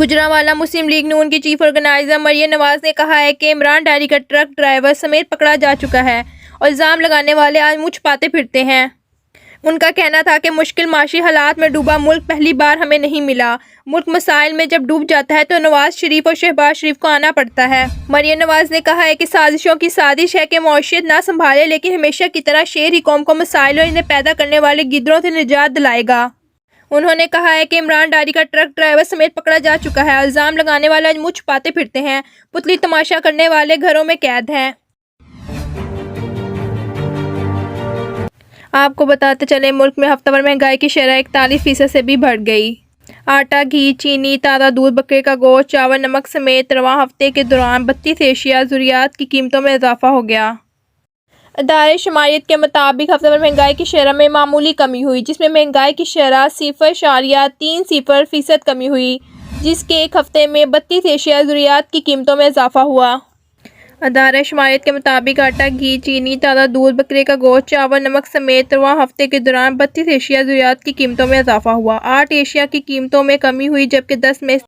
गुजरांवाला मुस्लिम league नून की chief organiser Maryam Nawaz ने कहा है कि इमरान डायरी का ट्रक ड्राइवर समेत पकड़ा जा चुका है और इल्ज़ाम लगाने वाले आज मुझ पाते फिरते हैं। उनका कहना था कि मुश्किल माशी हालात में डूबा मुल्क पहली बार हमें नहीं मिला। मुल्क मसाइल में जब डूब जाता है तो नवाज शरीफ और शहबाज शरीफ को आना पड़ता है। मरियम नवाज ने कहा है कि साजिशों की साजिश है कि मौशियत ना संभाले, लेकिन हमेशा की तरह शेर ही कौम को मसाइल और इन्हें पैदा करने वाले गिदरों से निजात दिलाएगा। उन्होंने कहा है कि इमरान डायरी का ट्रक ड्राइवर समेत पकड़ा जा चुका है। इल्ज़ाम लगाने वाले आज मुझ पाते फिरते हैं। पुतली तमाशा करने वाले घरों में कैद हैं। आपको बताते चले, मुल्क में हफ्तावार महंगाई की शरह 41% से भी बढ़ गई। आटा, घी, चीनी, ताज़ा दूध, बकरे का गोश्त, चावल, नमक समेत रवां हफ्ते के दौरान 32 एशिया ज़रूरियात की कीमतों में इजाफा हो गया। अदारे शुमारियत के मुताबिक हफ्तावार महंगाई की शरह में मामूली कमी हुई, जिसमें महंगाई की शरह 0.30% कमी हुई, जिसके एक हफ्ते में 32 एशिया ज़रूरियात की कीमतों में इजाफा हुआ। अदारा शुमारियत के मुताबिक आटा, घी, चीनी, ताज़ा दूध, बकरे का गोश्त, चावल, नमक समेत रवां हफ्ते के दौरान 32 एशिया ज़रूरियात की कीमतों में इजाफा हुआ। 8 एशिया की कीमतों में कमी हुई, जबकि 10 में